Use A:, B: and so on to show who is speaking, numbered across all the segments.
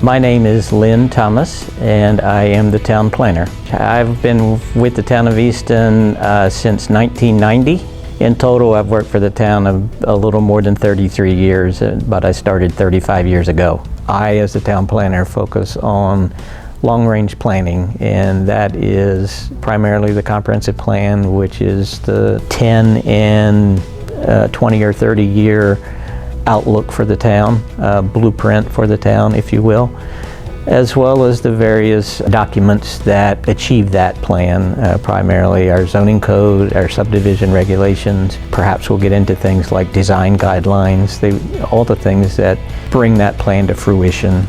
A: My name is Lynn Thomas, and I am the town planner. I've been with the Town of Easton since 1990. In total, I've worked for the town a little more than 33 years, but I started 35 years ago. I, as the town planner, focus on long-range planning, and that is primarily the comprehensive plan, which is the 10 and 20 or 30 year outlook for the town, blueprint for the town, if you will, as well as the various documents that achieve that plan, primarily our zoning code, our subdivision regulations. Perhaps we'll get into things like design guidelines, all the things that bring that plan to fruition.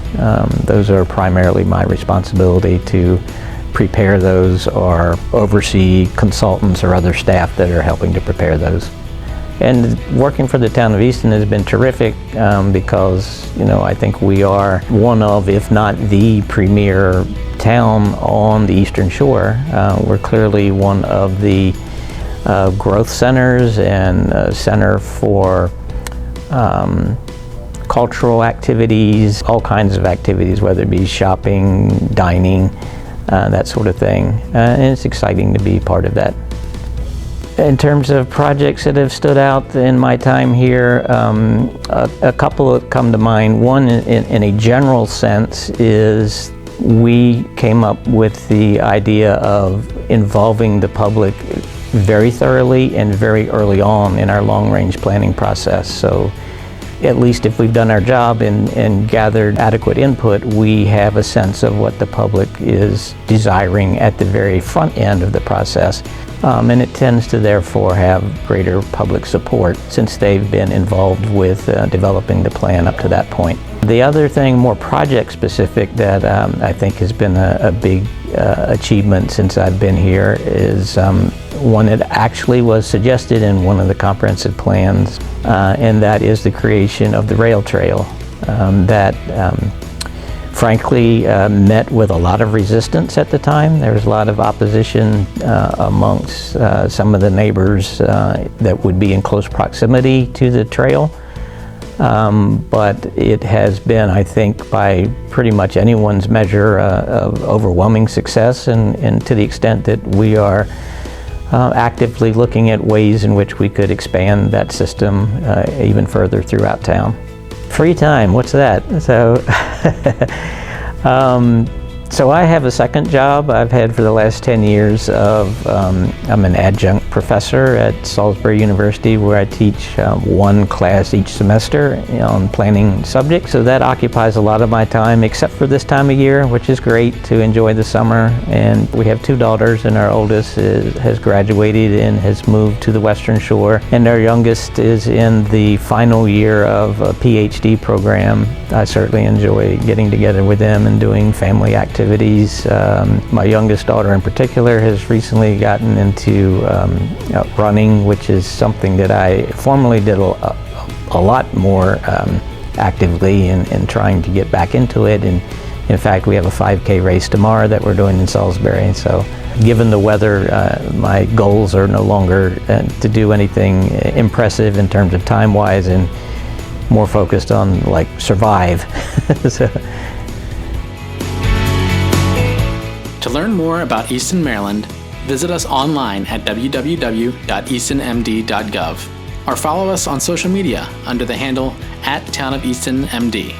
A: Those are primarily my responsibility to prepare those or oversee consultants or other staff that are helping to prepare those. And working for the Town of Easton has been terrific because, I think we are one of, if not the premier town on the Eastern Shore. We're clearly one of the growth centers and center for cultural activities, all kinds of activities, whether it be shopping, dining, that sort of thing. And it's exciting to be part of that. In terms of projects that have stood out in my time here, a couple that come to mind. One in a general sense is we came up with the idea of involving the public very thoroughly and very early on in our long-range planning process. So at least if we've done our job and gathered adequate input, we have a sense of what the public is desiring at the very front end of the process. And it tends to therefore have greater public support since they've been involved with developing the plan up to that point. The other thing, more project specific, that I think has been a big achievement since I've been here is one that actually was suggested in one of the comprehensive plans, and that is the creation of the rail trail that frankly met with a lot of resistance at the time. There was a lot of opposition amongst some of the neighbors that would be in close proximity to the trail. But it has been, I think, by pretty much anyone's measure, of overwhelming success, and to the extent that we are actively looking at ways in which we could expand that system even further throughout town. Free time, what's that? So I have a second job I've had for the last 10 years I'm an adjunct professor at Salisbury University, where I teach one class each semester on planning subjects. So that occupies a lot of my time, except for this time of year, which is great to enjoy the summer. And we have two daughters, and our oldest has graduated and has moved to the Western Shore. And our youngest is in the final year of a PhD program. I certainly enjoy getting together with them and doing family activities. My youngest daughter in particular has recently gotten into running, which is something that I formerly did a lot more actively and trying to get back into it. And in fact, we have a 5K race tomorrow that we're doing in Salisbury. So given the weather, my goals are no longer to do anything impressive in terms of time-wise, and more focused on survive.
B: To learn more about Easton, Maryland, visit us online at www.eastonmd.gov or follow us on social media under the handle @townofeastonmd.